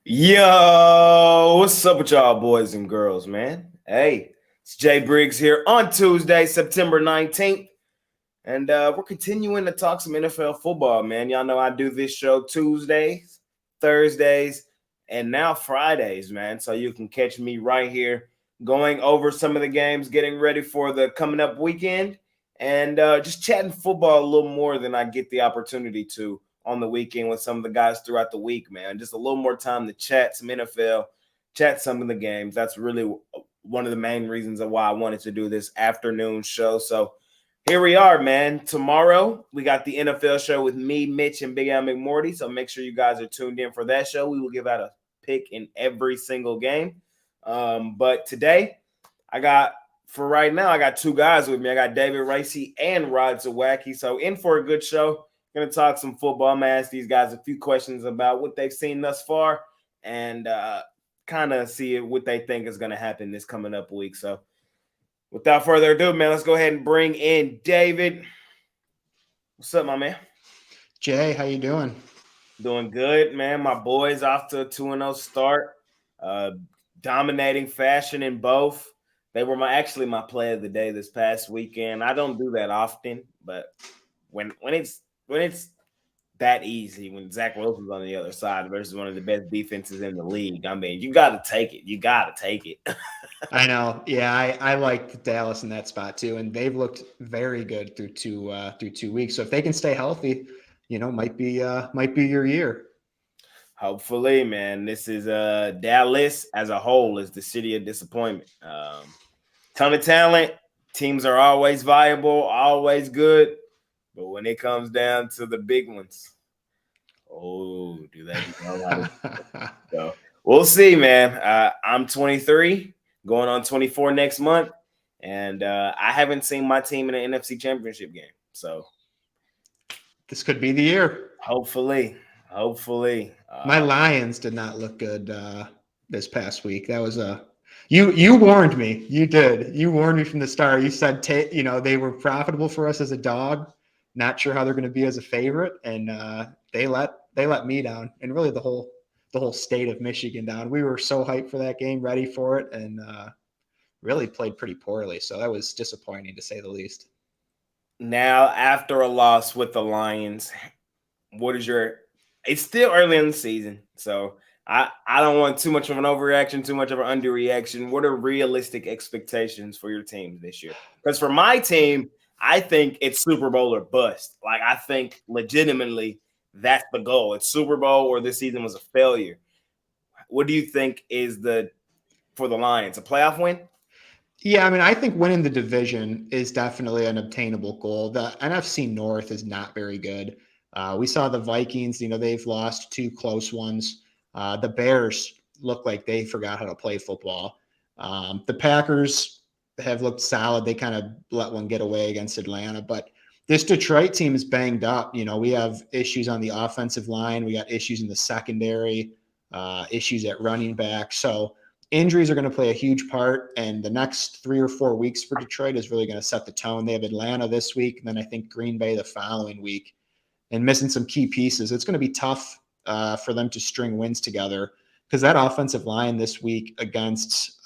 Yo, what's up with y'all boys and girls, man? Hey, it's Jay Briggs here on Tuesday, September 19th. And we're continuing to talk some NFL football, man. Y'all know I do this show Tuesdays, Thursdays, and now Fridays, man. So you can catch me right here going over some of the games, getting ready for the coming up weekend, and just chatting football a little more than I get the opportunity to on the weekend with some of the guys throughout the week, man. Just a little more time to chat some NFL, chat some of the games. That's really one of the main reasons of why I wanted to do this afternoon show. So here we are, man. Tomorrow, we got the NFL show with me, Mitch, and Big Al McMorty. So make sure you guys are tuned in for that show. We will give out a pick in every single game. But today, for right now, I got two guys with me. I got David Racy and Rod Zawacki. So in for a good show. Going to talk some football. I'm going to ask these guys a few questions about what they've seen thus far and kind of see what they think is going to happen this coming up week. So without further ado, man, let's go ahead and bring in David. What's up, my man? Jay, how you doing? Doing good, man. My boys off to a 2-0 start. Dominating fashion in both. They were actually my play of the day this past weekend. I don't do that often, but when it's that easy, when Zach Wilson's on the other side versus one of the best defenses in the league, I mean, you got to take it. You got to take it. I know. Yeah, I like Dallas in that spot too, and they've looked very good through 2 weeks. So if they can stay healthy, might be your year. Hopefully, man. This is Dallas as a whole is the city of disappointment. Ton of talent. Teams are always viable, always good. But when it comes down to the big ones, do they know how so we'll see, man. I'm 23, going on 24 next month, and I haven't seen my team in an NFC Championship game. So this could be the year. Hopefully. My Lions did not look good this past week. That was you warned me. You did. You warned me from the start. You said they were profitable for us as a dog. Not sure how they're going to be as a favorite, and they let me down, and really the whole state of Michigan down. We were so hyped for that game, ready for it, and really played pretty poorly. So that was disappointing to say the least. Now, after a loss with the Lions, it's still early in the season, so I don't want too much of an overreaction, too much of an underreaction. What are realistic expectations for your team this year? Because for my team, I think it's Super Bowl or bust. Like, I think legitimately that's the goal. It's Super Bowl or this season was a failure. What do you think is for the Lions? A playoff win? Yeah, I mean, I think winning the division is definitely an obtainable goal. The NFC North is not very good. We saw the Vikings, they've lost two close ones. The Bears look like they forgot how to play football. The Packers have looked solid. They kind of let one get away against Atlanta, but this Detroit team is banged up. We have issues on the offensive line. We got issues in the secondary, issues at running back. So injuries are going to play a huge part. And the next 3 or 4 weeks for Detroit is really going to set the tone. They have Atlanta this week, and then I think Green Bay the following week, and missing some key pieces. It's going to be tough for them to string wins together because that offensive line this week against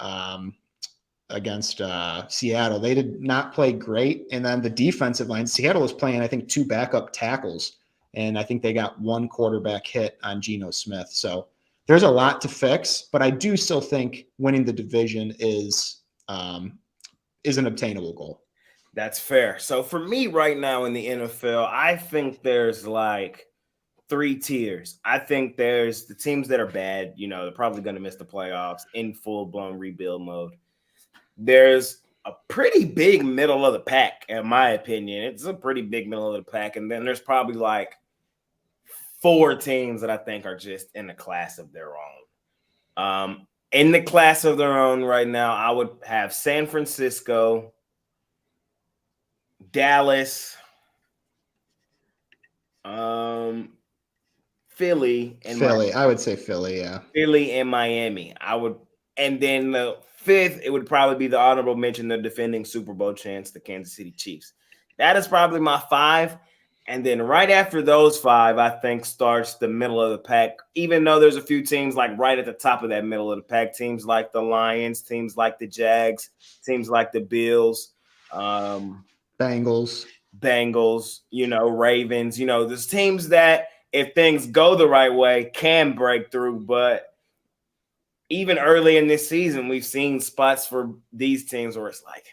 Seattle, they did not play great. And then the defensive line, Seattle was playing, I think, 2 backup tackles. And I think they got 1 quarterback hit on Geno Smith. So there's a lot to fix, but I do still think winning the division is an obtainable goal. That's fair. So for me right now in the NFL, I think there's like 3 tiers. I think there's the teams that are bad. They're probably going to miss the playoffs in full-blown rebuild mode. There's a pretty big middle of the pack, in my opinion. It's a pretty big middle of the pack. And then there's probably like 4 teams that I think are just in a class of their own. In the class of their own right now, I would have San Francisco, Dallas, Philly, and Philly. I would say Philly, yeah. Philly and Miami. And then the 5th, it would probably be the honorable mention, the defending Super Bowl champs, the Kansas City Chiefs. That is probably my 5. And then right after those 5, I think starts the middle of the pack. Even though there's a few teams like right at the top of that middle of the pack, teams like the Lions, teams like the Jags, teams like the Bills, Bengals. Bengals, Ravens, there's teams that if things go the right way can break through. But even early in this season, we've seen spots for these teams where it's like,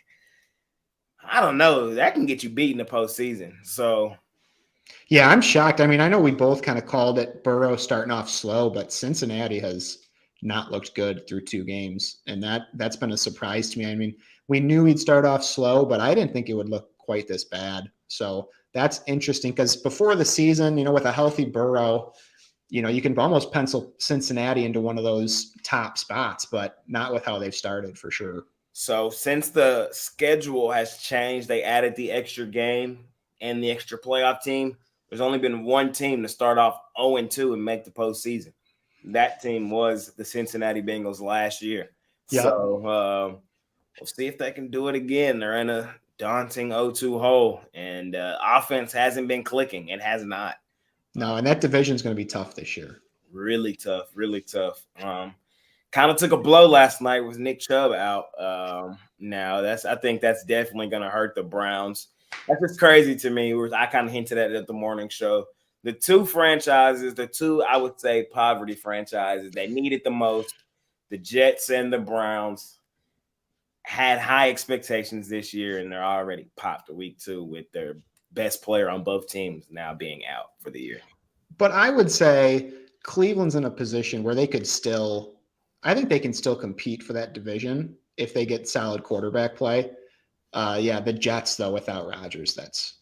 I don't know, that can get you beat in the postseason. So yeah, I'm shocked. I mean, I know we both kind of called it Burrow starting off slow, but Cincinnati has not looked good through 2 games, and that's been a surprise to me. I mean, we knew he'd start off slow, but I didn't think it would look quite this bad. So that's interesting because before the season, with a healthy Burrow, you can almost pencil Cincinnati into one of those top spots, but not with how they've started for sure. So since the schedule has changed, they added the extra game and the extra playoff team. There's only been one team to start off 0-2 and make the postseason. That team was the Cincinnati Bengals last year. Yep. So we'll see if they can do it again. They're in a daunting 0-2 hole, and offense hasn't been clicking. It has not. No, and that division is going to be tough this year. Really tough, really tough. Kind of took a blow last night with Nick Chubb out. Now I think that's definitely going to hurt the Browns. That's just crazy to me. I kind of hinted at it at the morning show. The 2 franchises, the 2, I would say, poverty franchises that needed the most, the Jets and the Browns, had high expectations this year, and they're already popped week 2 with their best player on both teams now being out for the year. But I would say Cleveland's in a position where they could still – I think they can still compete for that division if they get solid quarterback play. The Jets, though, without Rodgers, that's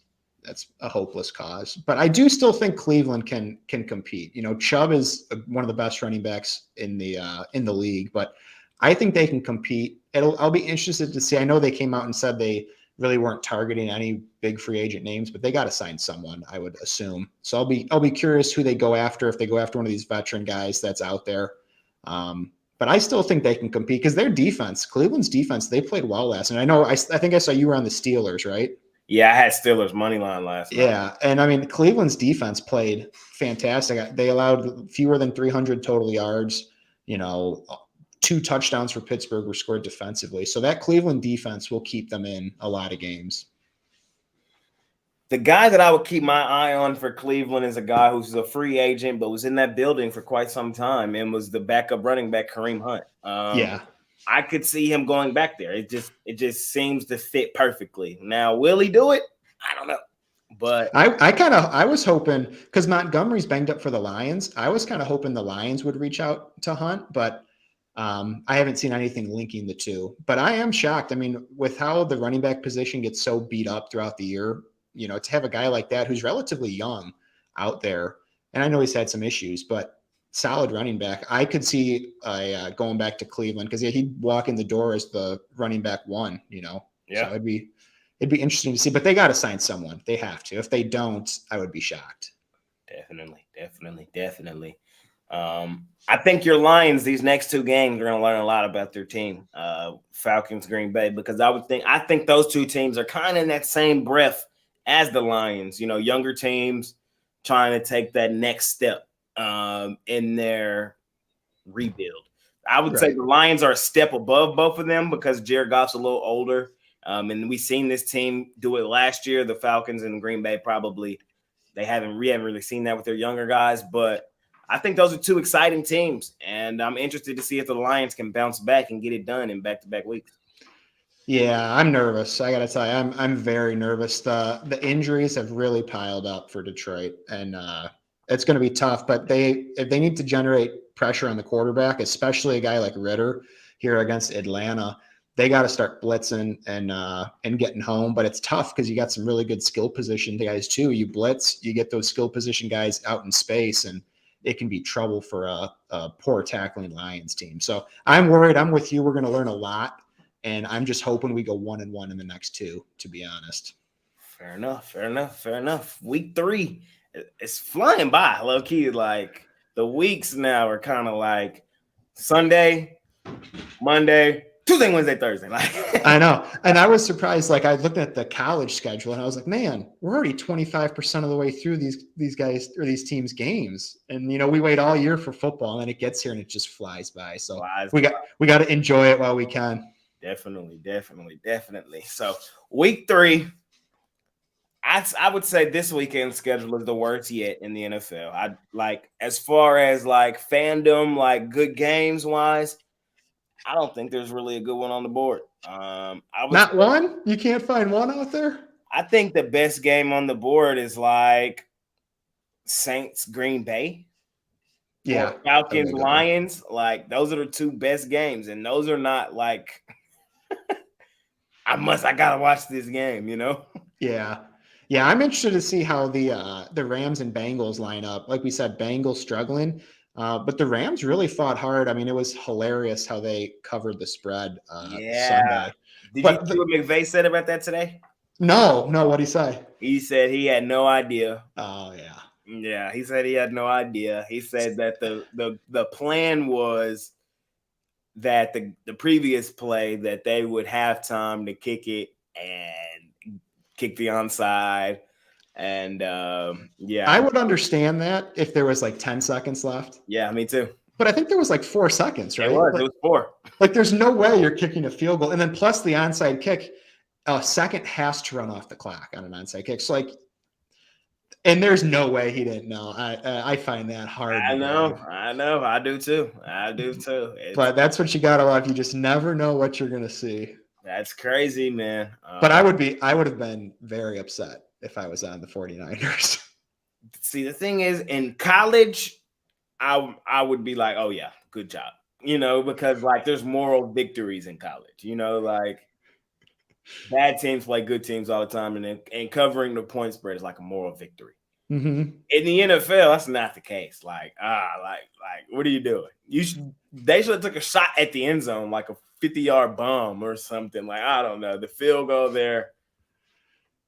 a hopeless cause. But I do still think Cleveland can compete. Chubb is one of the best running backs in the league, but I think they can compete. I'll be interested to see. I know they came out and said they really weren't targeting any big free agent names, but they got to sign someone, I would assume. So I'll be curious who they go after, if they go after one of these veteran guys that's out there. But I still think they can compete because their defense, Cleveland's defense, they played well last night. I think I saw you were on the Steelers, right? Yeah, I had Steelers money line last night. Yeah, and I mean, Cleveland's defense played fantastic. They allowed fewer than 300 total yards. 2 touchdowns for Pittsburgh were scored defensively. So that Cleveland defense will keep them in a lot of games. The guy that I would keep my eye on for Cleveland is a guy who's a free agent, but was in that building for quite some time and was the backup running back, Kareem Hunt. I could see him going back there. It just seems to fit perfectly. Now, will he do it? I don't know. But I was hoping, because Montgomery's banged up for the Lions. I was kind of hoping the Lions would reach out to Hunt, but I haven't seen anything linking the 2. But I am shocked. I mean, with how the running back position gets so beat up throughout the year, to have a guy like that who's relatively young out there, and I know he's had some issues, but solid running back. I could see going back to Cleveland because he'd walk in the door as the running back 1. Yeah. So it'd be interesting to see. But they got to sign someone. They have to. If they don't, I would be shocked. Definitely. I think your Lions, these next 2 games, are going to learn a lot about their team, Falcons, Green Bay, because I think those 2 teams are kind of in that same breath as the Lions, younger teams trying to take that next step in their rebuild. I would say the Lions are a step above both of them because Jared Goff's a little older. And we've seen this team do it last year. The Falcons and Green Bay we haven't really seen that with their younger guys. But I think those are 2 exciting teams. And I'm interested to see if the Lions can bounce back and get it done in back-to-back weeks. Yeah, I'm nervous. I got to tell you, I'm very nervous. The injuries have really piled up for Detroit, and it's going to be tough. But if they need to generate pressure on the quarterback, especially a guy like Ritter here against Atlanta, they got to start blitzing and getting home. But it's tough because you got some really good skill position guys too. You blitz, you get those skill position guys out in space, and it can be trouble for a poor tackling Lions team. So I'm worried. I'm with you. We're going to learn a lot. And I'm just hoping we go 1-1 in the next 2, to be honest. Fair enough. Week 3, it's flying by, low key. Like the weeks now are kind of like Sunday, Monday, Tuesday, Wednesday, Thursday. Like I know. And I was surprised. Like I looked at the college schedule and I was like, man, we're already 25% of the way through these guys or these teams' games. And we wait all year for football and then it gets here and it just flies by. So we got to enjoy it while we can. Definitely. So week 3, I would say this weekend's schedule is the worst yet in the NFL. I like as far as like fandom, like good games wise. I don't think there's really a good one on the board. Not one? You can't find one out there? I think the best game on the board is like Saints Green Bay. Yeah. Falcons Lions. Like those are the 2 best games. And those are not like I gotta watch this game, Yeah. Yeah. I'm interested to see how the Rams and Bengals line up. Like we said, Bengals struggling. But the Rams really fought hard. I mean, it was hilarious how they covered the spread Sunday. Did you see what McVay said about that today? No. What'd he say? He said he had no idea. Oh, yeah. Yeah, he said he had no idea. He said that the plan was that the previous play that they would have time to kick it and kick the onside. And I would understand that if there was like 10 seconds left. Yeah, me too. But I think there was like 4 seconds, right? It was 4. Like there's no way you're kicking a field goal. And then plus the onside kick, a second has to run off the clock on an onside kick. So like, and there's no way he didn't know. I find that hard. I know. I do too. But that's what you gotta love. You just never know what you're gonna see. That's crazy, man. But I would have been very upset if I was on the 49ers. See, the thing is, in college, I would be like, oh yeah, good job. Because like there's moral victories in college. Like bad teams play good teams all the time, and covering the point spread is like a moral victory. Mm-hmm. In the NFL, that's not the case. Like what are you doing? They should have took a shot at the end zone, like a 50-yard bomb or something. Like I don't know, the field goal there.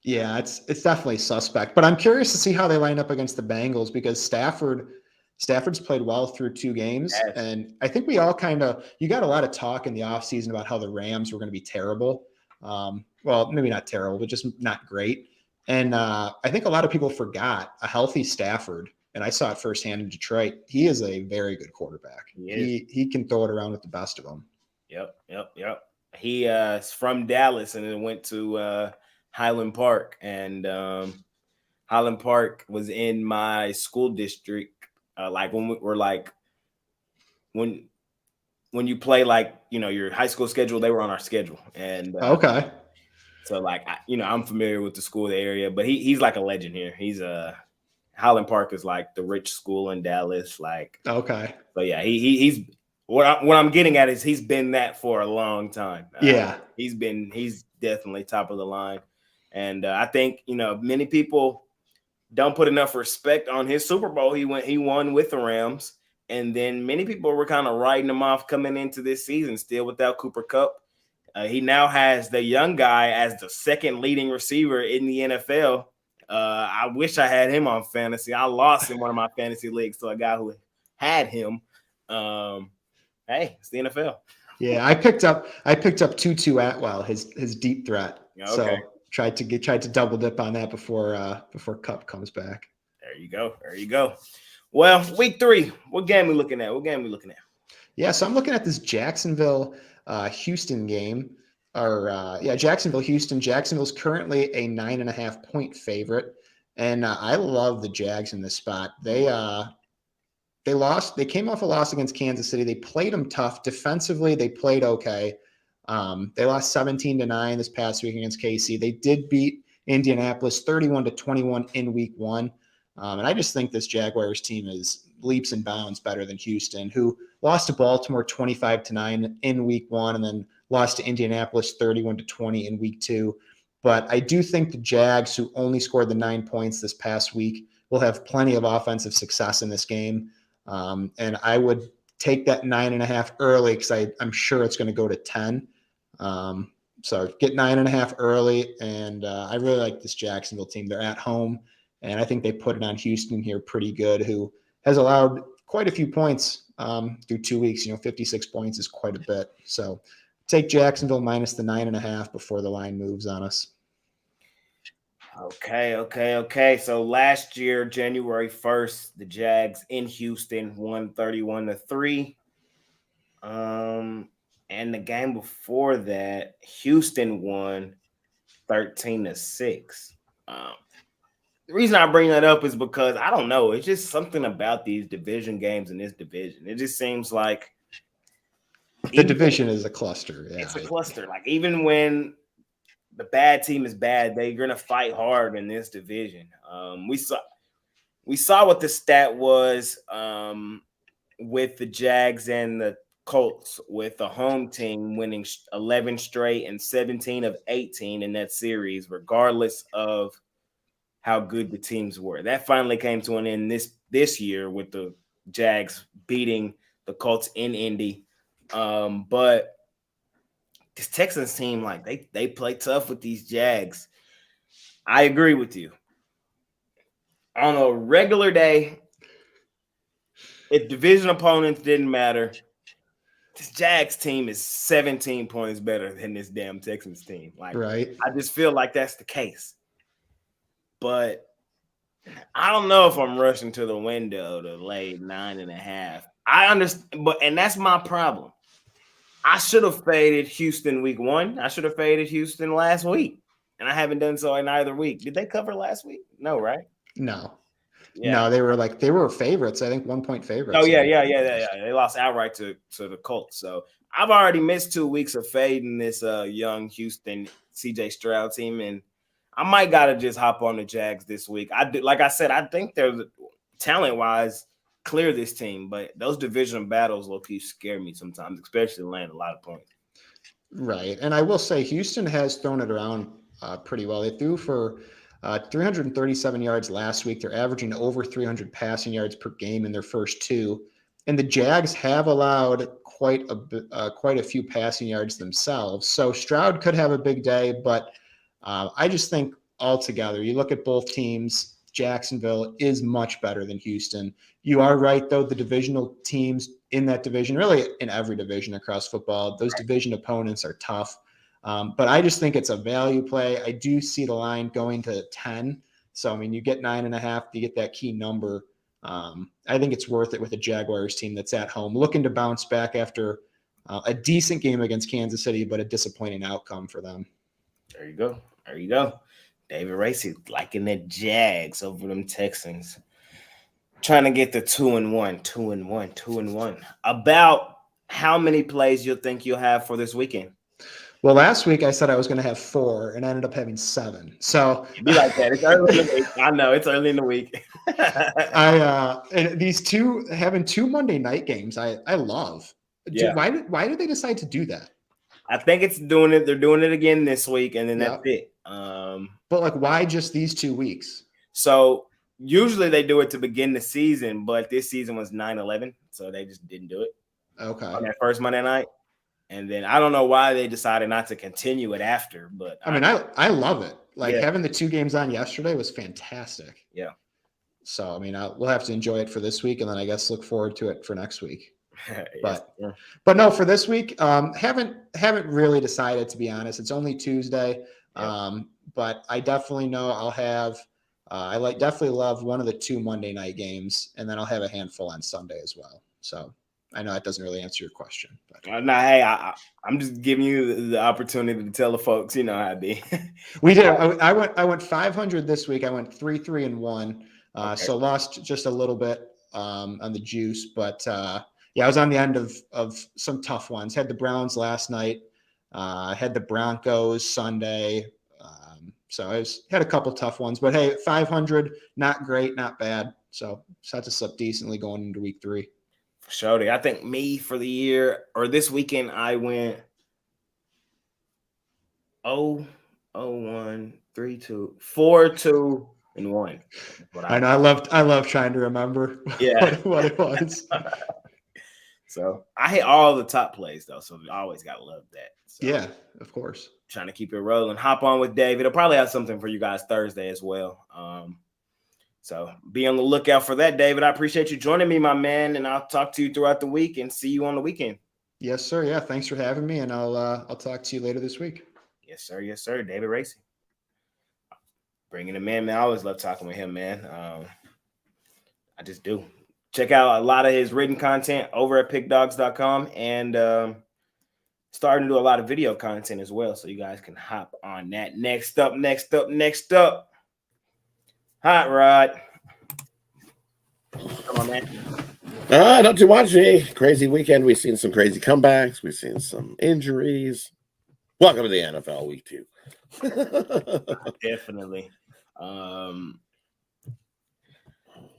Yeah, it's definitely suspect. But I'm curious to see how they line up against the Bengals because Stafford's played well through 2 games. Yes. And I think we all you got a lot of talk in the offseason about how the Rams were going to be terrible. Well, maybe not terrible, but just not great. And I think a lot of people forgot a healthy Stafford. And I saw it firsthand in Detroit. He is a very good quarterback. He can throw it around with the best of them. Yep. He is from Dallas and then went to Highland Park, and Highland Park was in my school district. Like when we're like when you play like your high school schedule, they were on our schedule, and okay. So like I'm familiar with the school area, but he's like a legend here. He's Highland Park is like the rich school in Dallas. Like okay, but yeah, he's what I'm getting at is he's been that for a long time. He's definitely top of the line. And I think, many people don't put enough respect on his Super Bowl. He won with the Rams. And then many people were kind of writing him off coming into this season, still without Cooper Kupp. He now has the young guy as the second leading receiver in the NFL. I wish I had him on fantasy. I lost in one of my fantasy leagues to a guy who had him. Hey, it's the NFL. Yeah, I picked up Tutu Atwell, his deep threat. Okay. So tried to double dip on that before Kupp comes back. There you go. Well, week 3, what game we looking at? Yeah, so I'm looking at this Jacksonville Houston game. Jacksonville Houston. Jacksonville's currently a 9.5 point favorite, and I love the Jags in this spot. They lost. They came off a loss against Kansas City. They played them tough defensively. They played okay. They lost 17-9 this past week against KC. They did beat Indianapolis 31-21 in week 1. And I just think this Jaguars team is leaps and bounds better than Houston, who lost to Baltimore 25-9 in week 1 and then lost to Indianapolis 31-20 in week 2. But I do think the Jags, who only scored the 9 points this past week, will have plenty of offensive success in this game. And I would take that 9.5 early because I'm sure it's going to go to 10. So get 9.5 early. And I really like this Jacksonville team. They're at home, and I think they put it on Houston here pretty good, who has allowed quite a few points through 2 weeks. 56 points is quite a bit. So take Jacksonville minus the 9.5 before the line moves on us. Okay. So last year, January 1st, the Jags in Houston won 31-3. And the game before that, Houston won 13-6. The reason I bring that up is because I don't know. It's just something about these division games in this division. It just seems like the division is a cluster. Yeah, it's a cluster. Like even when the bad team is bad, they're gonna fight hard in this division. We saw what the stat was with the Jags and the Colts, with the home team winning 11 straight and 17 of 18 in that series, regardless of how good the teams were. That finally came to an end this year with the Jags beating the Colts in Indy. But this Texans team, like they play tough with these Jags. I agree with you. On a regular day, if division opponents didn't matter, this Jags team is 17 points better than this damn Texans team. Like, right. I just feel like that's the case. But I don't know if I'm rushing to the window to lay 9.5. I understand, and that's my problem. I should have faded Houston week 1. I should have faded Houston last week, and I haven't done so in either week. Did they cover last week? No, right? No. Yeah. No, they were favorites. I think 1-point favorites. Oh yeah. They lost outright to the Colts. So I've already missed 2 weeks of fading this young Houston CJ Stroud team, and I might gotta just hop on the Jags this week. Like I said, I think they're talent wise clear this team, but those division battles low-key scare me sometimes, especially laying a lot of points. Right, and I will say Houston has thrown it around pretty well. They threw for 337 yards last week. They're averaging over 300 passing yards per game in their first 2. And the Jags have allowed quite a few passing yards themselves. So Stroud could have a big day, but I just think altogether, you look at both teams, Jacksonville is much better than Houston. You are right, though, the divisional teams in that division, really in every division across football, those division opponents are tough. But I just think it's a value play. I do see the line going to 10. So, I mean, you get 9.5, you get that key number. I think it's worth it with a Jaguars team that's at home, looking to bounce back after a decent game against Kansas City, but a disappointing outcome for them. There you go. David Racy liking the Jags over them Texans. Trying to get the 2-1. About how many plays you think you'll have for this weekend? Well, last week I said I was going to have 4, and I ended up having 7. So be like that. It's early in the week. I know it's early in the week. And these having 2 Monday night games, I love. Yeah. Why did they decide to do that? I think it's doing it. They're doing it again this week, and then that's it. But like, why just these 2 weeks? So usually they do it to begin the season, but this season was 9/11, so they just didn't do it. Okay. On that first Monday night. And then I don't know why they decided not to continue it after, but I mean, I love it. Like having the 2 games on yesterday was fantastic. Yeah. So, I mean, we'll have to enjoy it for this week, and then I guess look forward to it for next week. But no, for this week, haven't really decided, to be honest. It's only Tuesday. Yeah. But I definitely know I'll have definitely love one of the 2 Monday night games, and then I'll have a handful on Sunday as well. So I know that doesn't really answer your question. But. No, hey, I'm just giving you the opportunity to tell the folks, you know how it be. We did. I went 500 this week. I went 3-3-1. Okay. So lost just a little bit on the juice, but I was on the end of some tough ones. Had the Browns last night. Had the Broncos Sunday. So I had a couple tough ones, but hey, 500, not great, not bad. So set us up decently going into week 3. For sure. I think me for the year or this weekend, I went 0-1, 3-2, 4-2-1. I know. I love trying to remember what it was. So I hit all the top plays though, so I always gotta love that. So, yeah, of course. Trying to keep it rolling. Hop on with David. I'll probably have something for you guys Thursday as well. So be on the lookout for that, David. I appreciate you joining me, my man, and I'll talk to you throughout the week and see you on the weekend. Yes, sir. Yeah, thanks for having me, and I'll talk to you later this week. Yes, sir. Yes, sir. David Racing. Bringing him in, man. I always love talking with him, man. I just do. Check out a lot of his written content over at pickdawgz.com and starting to do a lot of video content as well. So you guys can hop on that. Next up. Hot Rod. Come on, man. Not too much. Crazy weekend. We've seen some crazy comebacks. We've seen some injuries. Welcome to the NFL Week 2. Definitely.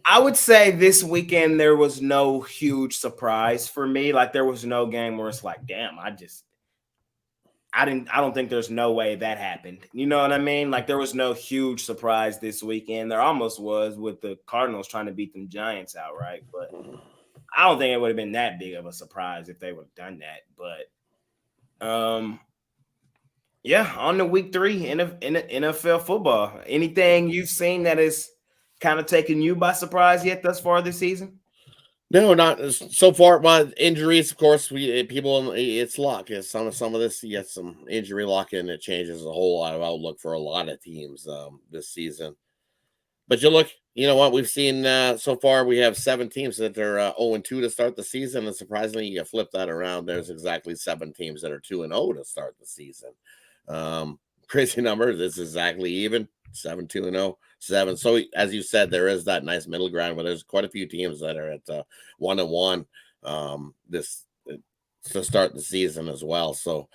I would say this weekend there was no huge surprise for me. Like there was no game where it's like, damn, I don't think there's no way that happened. You know what I mean? Like there was no huge surprise this weekend. There almost was with the Cardinals trying to beat them Giants outright, but I don't think it would have been that big of a surprise if they would have done that. But yeah, on to week 3 in NFL football. Anything you've seen that is kind of taken you by surprise yet thus far this season? No, not so far. But injuries, of course, it's luck. It's some of this. You get some injury luck, and it changes a whole lot of outlook for a lot of teams this season. But you know what we've seen so far. We have 7 teams that are 0-2 to start the season, and surprisingly, you flip that around. There's exactly 7 teams that are 2-0 to start the season. Crazy numbers. It's exactly even 7-2-0. 7. So as you said, there is that nice middle ground where there's quite a few teams that are at 1-1 this to start the season as well. So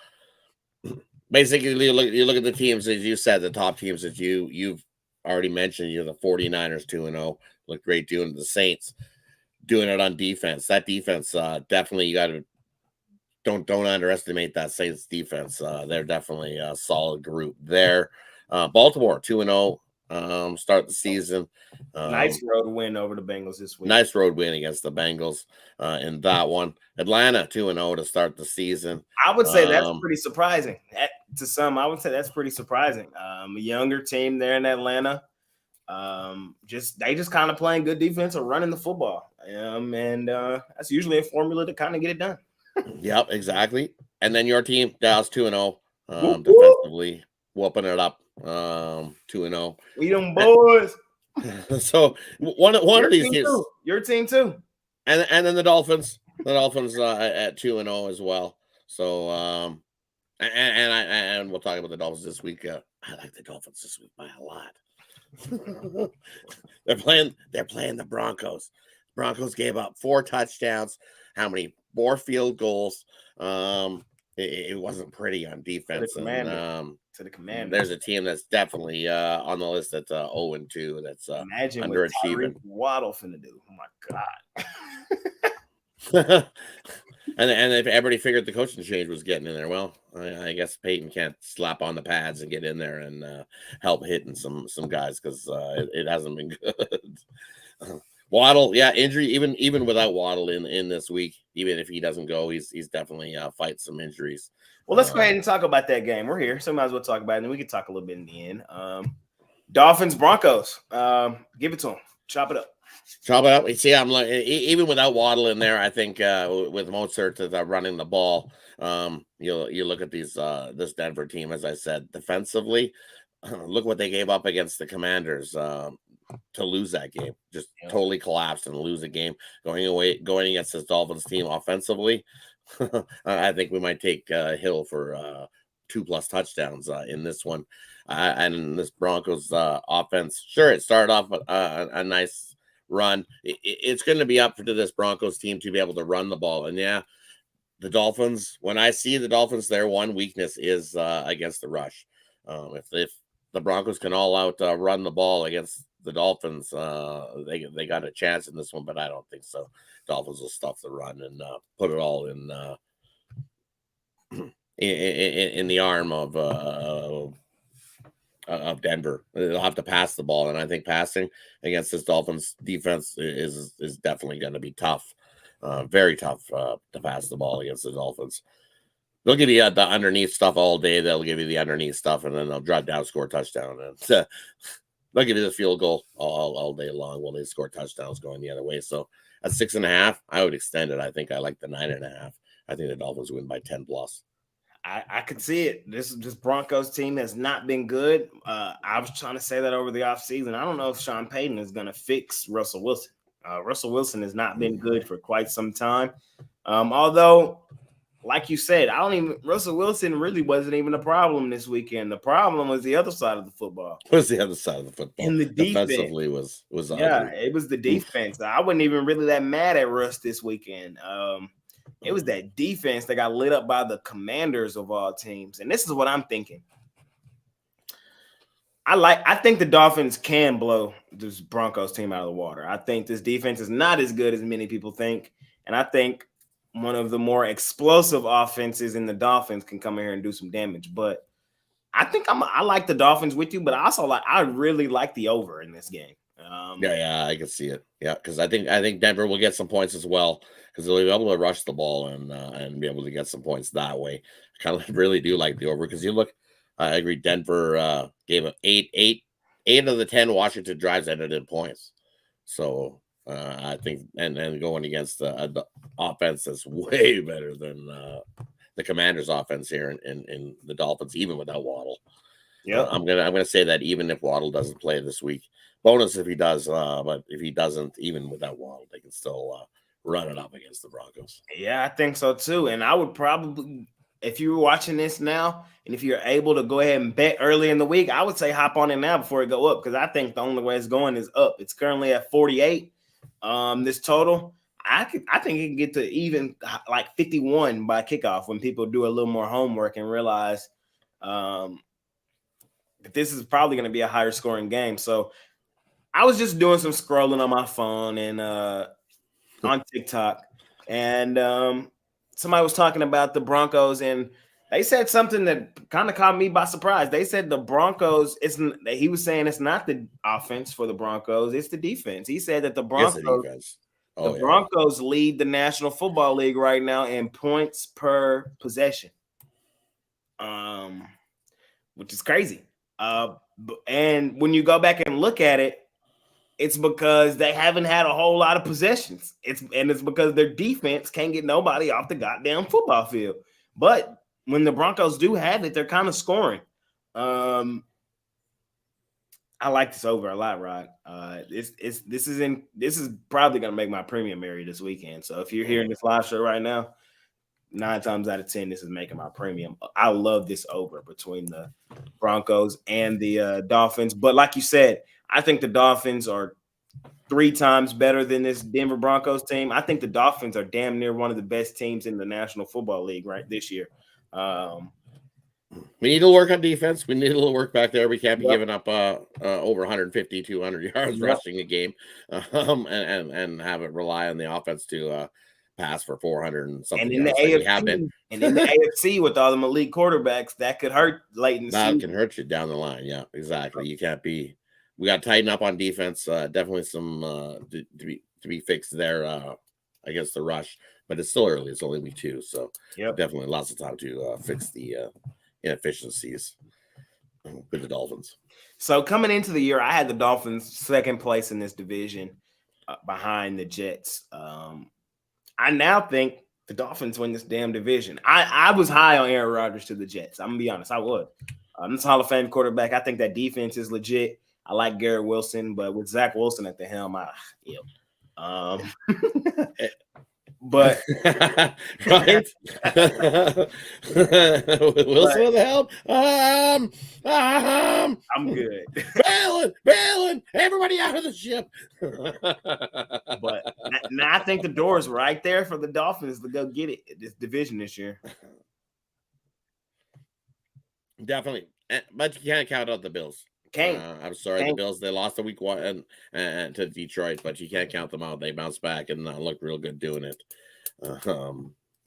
basically, you look at the teams as you said, the top teams that you've already mentioned. You know, the 49ers 2-0 look great doing it. The Saints doing it on defense. That defense definitely you got to don't underestimate that Saints defense. They're definitely a solid group there. Baltimore 2-0. Start the season. Nice road win over the Bengals this week. Nice road win against the Bengals in that one. Atlanta 2-0 to start the season. I would say that's pretty surprising. To some, I would say that's pretty surprising. A younger team there in Atlanta. They just kind of playing good defense or running the football. And that's usually a formula to kind of get it done. Yep, exactly. And then your team, Dallas 2-0, defensively whooping it up. 2-0. We them boys. So one of these teams, your team too, and then the Dolphins at 2-0 as well. So and we'll talk about the Dolphins this week. I like the Dolphins this week by a lot. They're playing the Broncos. Broncos gave up 4 touchdowns. How many more field goals? It wasn't pretty on defense. To the Commanders. There's a team that's definitely on the list that's 0-2. That's imagine underachieving. What Waddle finna do. Oh my god! and if everybody figured the coaching change was getting in there, well, I guess Peyton can't slap on the pads and get in there and help hitting some guys because it hasn't been good. Waddle, yeah, injury. Even without Waddle in this week, even if he doesn't go, he's definitely fighting some injuries. Well, let's go ahead and talk about that game. We're here, so might as well talk about it, and then we can talk a little bit in the end. Dolphins, Broncos. Give it to them. Chop it up. Chop it up. You see, I'm like, even without Waddle in there, I think with Mozart running the ball, you look at this Denver team, as I said, defensively. Look what they gave up against the Commanders to lose that game. Just totally collapsed and lose a game. Going against this Dolphins team offensively. I think we might take Hill for 2+ touchdowns in this one. And this Broncos offense, sure, it started off a nice run. It's going to be up to this Broncos team to be able to run the ball. And yeah, the Dolphins, when I see the Dolphins, their one weakness is against the rush. If the Broncos can all out run the ball against the Dolphins, they got a chance in this one, but I don't think so. Dolphins will stuff the run and put it all in the arm of Denver. They'll have to pass the ball, and I think passing against this Dolphins defense is definitely going to be tough, very tough to pass the ball against the Dolphins. They'll give you the underneath stuff all day. They'll give you the underneath stuff, and then they'll drive down, score a touchdown, and they'll give you the field goal all day long while they score touchdowns going the other way. So at 6.5, I would extend it. I think I like the 9.5. I think the Dolphins win by 10 plus. I could see it. This Broncos team has not been good. I was trying to say that over the offseason. I don't know if Sean Payton is going to fix Russell Wilson. Russell Wilson has not been good for quite some time. Although, like you said, Russell Wilson really wasn't even a problem this weekend. The problem was the other side of the football. What's the other side of the football? In the defense. Defensively was yeah, ugly. it was the defense. I wasn't even really that mad at Russ this weekend. It was that defense that got lit up by the Commanders of all teams. And this is what I'm thinking. I think the Dolphins can blow this Broncos team out of the water. I think this defense is not as good as many people think. And I think one of the more explosive offenses in the Dolphins can come in here and do some damage. But I think I like the Dolphins with you, but I really like the over in this game. Yeah, I can see it. Yeah, because I think Denver will get some points as well, because they'll be able to rush the ball and be able to get some points that way. I kind of really do like the over, because you look. I agree. Denver gave up eight of the 10 Washington drives ended in points. So I think and going against the offense that's way better than the Commanders' offense here in the Dolphins, even without Waddle. Yeah, I'm gonna say that even if Waddle doesn't play this week, bonus if he does, but if he doesn't, even without Waddle, they can still run it up against the Broncos. Yeah, I think so too. And I would probably, if you were watching this now, and if you're able to go ahead and bet early in the week, I would say hop on it now before it go up, because I think the only way it's going is up. It's currently at 48. This total, I think it can get to even like 51 by kickoff when people do a little more homework and realize that this is probably going to be a higher scoring game. So I was just doing some scrolling on my phone and on TikTok, and somebody was talking about the Broncos, and they said something that kind of caught me by surprise. They said the Broncos, he was saying it's not the offense for the Broncos, it's the defense. He said that the Broncos, Broncos lead the National Football League right now in points per possession, which is crazy. And when you go back and look at it, it's because they haven't had a whole lot of possessions. It's because their defense can't get nobody off the goddamn football field. But when the Broncos do have it, they're kind of scoring. I like this over a lot, Rod. This is probably gonna make my premium area this weekend. So if you're hearing this live show right now, 9 times out of 10, this is making my premium. I love this over between the Broncos and the Dolphins. But like you said, I think the Dolphins are 3 times better than this Denver Broncos team. I think the Dolphins are damn near one of the best teams in the National Football League right this year. We need to work on defense. We need a little work back there. We can't be giving up over 150, 200 yards rushing a game, and have it rely on the offense to pass for 400 and something. And in the AFC, and in the AFC with all the elite quarterbacks, that could hurt late in the season. That can hurt you down the line. Yeah, exactly. You can't be. We got to tighten up on defense. Definitely some to be fixed there against the rush, but it's still early. It's only week 2, so definitely lots of time to fix the inefficiencies with the Dolphins. So coming into the year, I had the Dolphins second place in this division behind the Jets. I now think the Dolphins win this damn division. I was high on Aaron Rodgers to the Jets. I'm gonna be honest, I was. This Hall of Fame quarterback. I think that defense is legit. I like Garrett Wilson, but with Zach Wilson at the helm, but right, Wilson at the helm. I'm good. Bailing, everybody out of the ship. But now I think the door is right there for the Dolphins to go get it this division this year. Definitely, but you can't count out the Bills. I'm sorry, the Bills, they lost a week 1 and to Detroit, but you can't count them out. They bounced back and look real good doing it.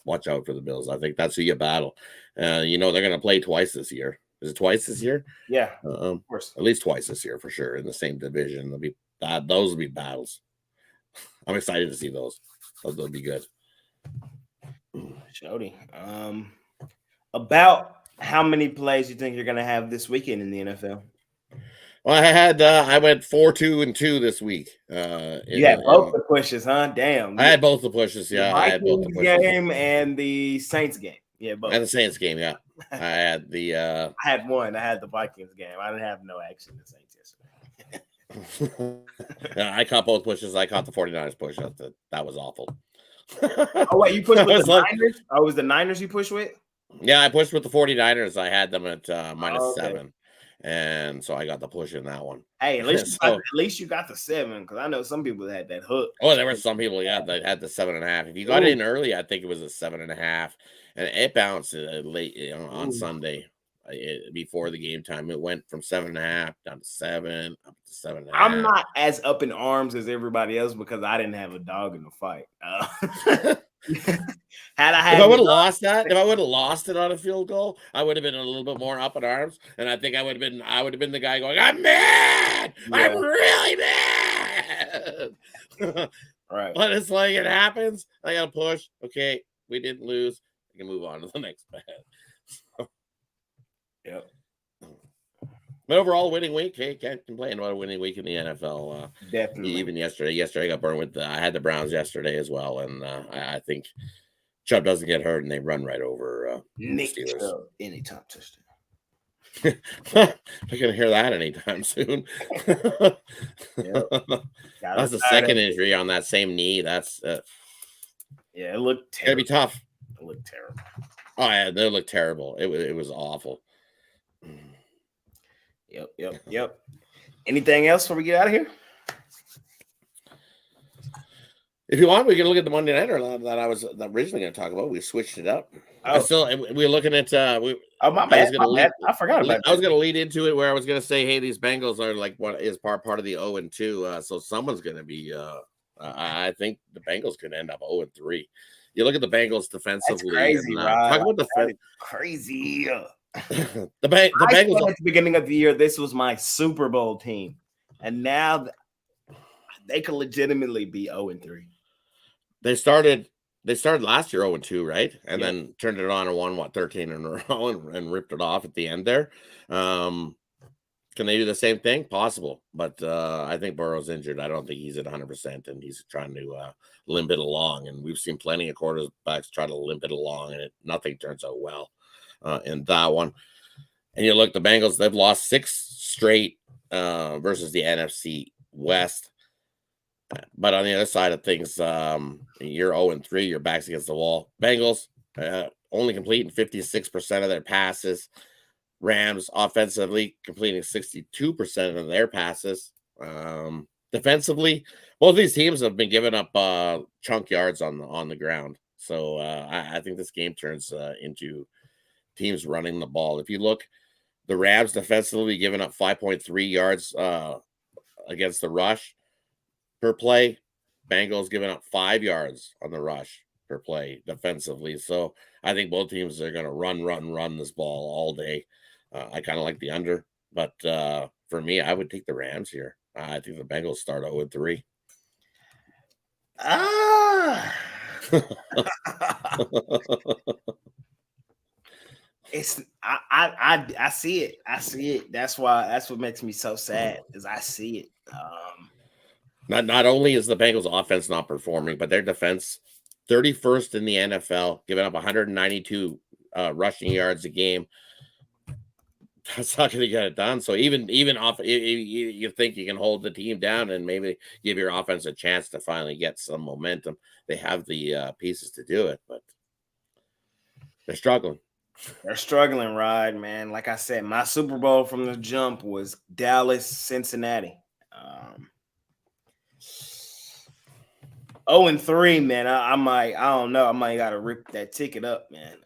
Watch out for the Bills. I think that's who you battle. They're going to play twice this year. Is it twice this year? Yeah, of course. At least twice this year for sure in the same division. Those will be battles. I'm excited to see those. They'll be good. Jody, about how many plays you think you're going to have this weekend in the NFL? Well, I went 4-2-2 this week. You had both the pushes, huh? Damn. I had both the pushes. The Yeah, I had both the Vikings pushes. game and the Saints game. Yeah, both. And the Saints game. Yeah, I had the. I had one. I had the Vikings game. I didn't have no action in the Saints yesterday. Yeah, I caught both pushes. I caught the 49ers push. That was awful. Oh, wait, you pushed with the Niners? Oh, it was the Niners you pushed with? Yeah, I pushed with the 49ers. I had them at -7. Okay. And so I got the push in that one. Hey, at least you got the 7, because I know some people had that hook. Oh, there were some people, yeah, that had the 7.5. If you got it in early, I think it was a 7.5, and it bounced late on Sunday before the game time. It went from 7.5 down to 7, up to 7.5. I'm not as up in arms as everybody else because I didn't have a dog in the fight. Had I had, if I would have lost it on a field goal, I would have been a little bit more up in arms, and I think I would have been the guy going, "I'm mad, I'm really mad." Right, but it's like it happens. I got to push. Okay, we didn't lose. We can move on to the next bet. Yep. But overall, winning week. Hey, can't complain about a winning week in the NFL. Definitely. Even yesterday I got burned with. I had the Browns yesterday as well, and I think Chubb doesn't get hurt, and they run right over Nick Steelers. Chubb, anytime touchdown. I can hear that anytime soon. That's the second injury on that same knee. That's yeah, it looked terrible. It'd be tough. It looked terrible. Oh yeah, they looked terrible. It was awful. Yep. Anything else before we get out of here? If you want, we can look at the Monday Nighter that I was originally going to talk about. We switched it up. We're looking at. My bad. I forgot about that. I was going to lead into it where I was going to say, hey, these Bengals are like what is part of the 0-2. So someone's going to be. I think the Bengals could end up 0-3. You look at the Bengals defensively. That's crazy, talk about defense. Crazy. the Bengals at the beginning of the year, this was my Super Bowl team, and now they could legitimately be 0-3. They started last year 0-2, right? And then turned it on and won 13 in a row and ripped it off at the end there. Can they do the same thing? Possible, but I think Burrow's injured. I don't think he's at 100%, and he's trying to limp it along. And we've seen plenty of quarterbacks try to limp it along, and nothing turns out well in that one. And you look, the Bengals, they've lost 6 straight versus the NFC West. But on the other side of things, you're 0-3, your back's against the wall. Bengals only completing 56% of their passes. Rams offensively completing 62% of their passes. Defensively, both these teams have been giving up chunk yards on the ground. So I think this game turns into teams running the ball. If you look, the Rams defensively giving up 5.3 yards against the rush per play. Bengals giving up 5 yards on the rush per play defensively. So I think both teams are going to run this ball all day. I kind of like the under, but for me, I would take the Rams here. I think the Bengals start 0-3. It's I see it. I see it. That's what makes me so sad, is I see it. Not only is the Bengals offense not performing, but their defense 31st in the NFL, giving up 192 rushing yards a game. That's not going to get it done. So even off, you think you can hold the team down and maybe give your offense a chance to finally get some momentum. They have the pieces to do it, but they're struggling. They're struggling, Rod, man. Like I said, my Super Bowl from the jump was Dallas, Cincinnati. 0-3, man. I don't know. I might got to rip that ticket up, man.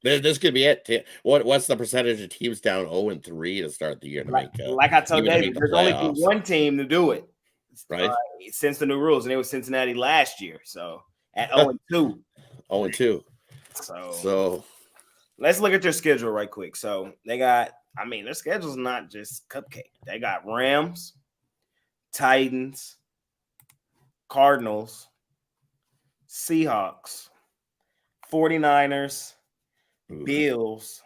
This could be it. What's the percentage of teams down 0-3 to start the year? Like I told David, there's only one team to do it, right? Since the new rules, and it was Cincinnati last year. So at 0-2. 0-2. So let's look at their schedule right quick. So they got, their schedule's not just cupcake. They got Rams, Titans, Cardinals, Seahawks, 49ers, Bills,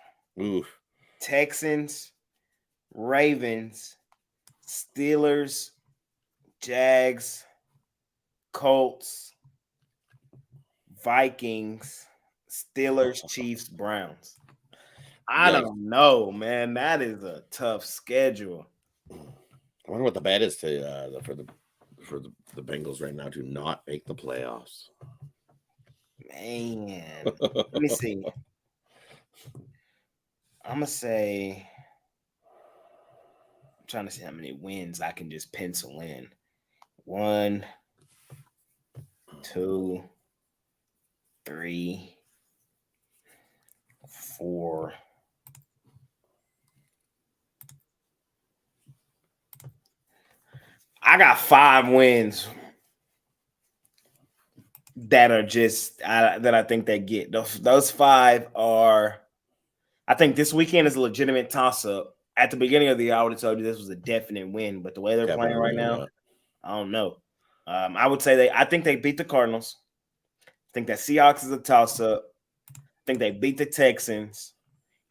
Texans, Ravens, Steelers, Jags, Colts, Vikings, Steelers, Chiefs, Browns. I don't know, man. That is a tough schedule. I wonder what the bet is to for the Bengals right now to not make the playoffs. Man, let me see. I'm gonna say. I'm trying to see how many wins I can just pencil in. 1, 2, 3, 4. I got 5 wins that are just that I think they get. Those 5 are. I think this weekend is a legitimate toss-up. At the beginning of the year, I would have told you this was a definite win, but the way they're playing right now, I don't know. I would say I think they beat the Cardinals. I think that Seahawks is a toss-up. I think they beat the Texans.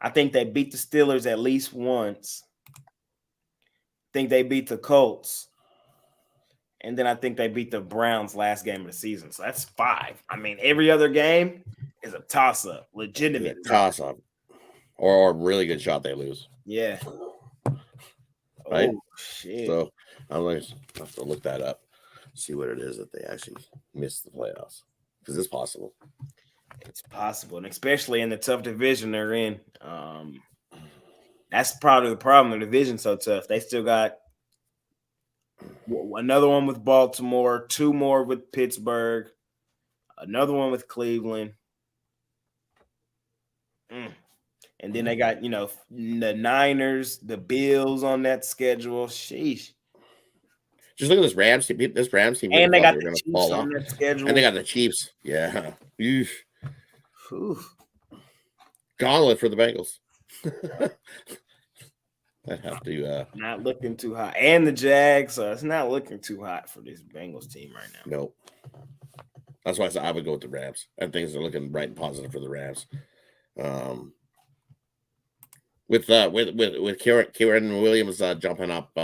I think they beat the Steelers at least once. I think they beat the Colts. And then I think they beat the Browns last game of the season. So that's 5. I mean, every other game is a toss-up, legitimate toss-up. Or a really good shot they lose. Yeah. Right? Oh, shit. So I'm going to have to look that up, see what it is that they actually missed the playoffs. Because it's possible. It's possible. And especially in the tough division they're in. That's probably the problem. The division's so tough. They still got another one with Baltimore, 2 more with Pittsburgh, another one with Cleveland. And then they got, the Niners, the Bills on that schedule. Sheesh. Just look at this Rams team. This Rams team. And they got the Chiefs on that schedule. And they got the Chiefs. Yeah. Gauntlet for the Bengals. I have to. Not looking too hot. And the Jags. So it's not looking too hot for this Bengals team right now. Nope. That's why I said I would go with the Rams. And things are looking bright and positive for the Rams. With Kieran Williams jumping up,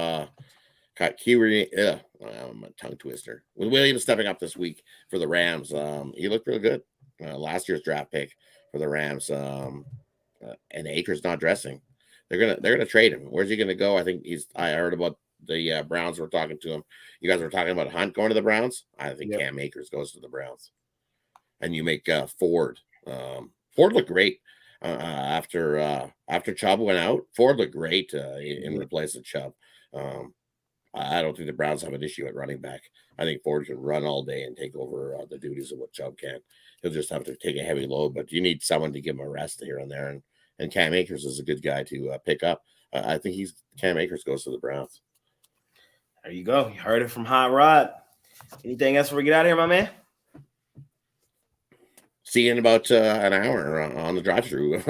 Kieran, a tongue twister. With Williams stepping up this week for the Rams, he looked really good. Last year's draft pick for the Rams, and Akers not dressing. They're gonna trade him. Where's he gonna go? I heard about the Browns were talking to him. You guys were talking about Hunt going to the Browns. I think Cam Akers goes to the Browns, and you make Ford. Ford looked great. After Chubb went out, Ford looked great in place of Chubb. I don't think the Browns have an issue at running back. I think Ford can run all day and take over the duties of what Chubb can. He'll just have to take a heavy load, but you need someone to give him a rest here and there. And Cam Akers is a good guy to pick up. I think Cam Akers goes to the Browns. There you go. You heard it from Hot Rod. Anything else before we get out of here, my man? See you in about an hour on the drive-thru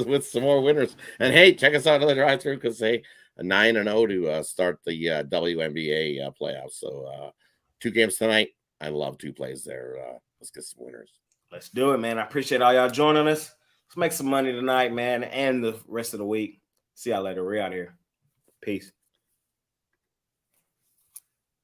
with some more winners. And hey, check us out on the drive-thru because a 9-0 to start the WNBA playoffs. So 2 games tonight. I love 2 plays there. Let's get some winners. Let's do it, man. I appreciate all y'all joining us. Let's make some money tonight, man, and the rest of the week. See y'all later. We're out here. Peace.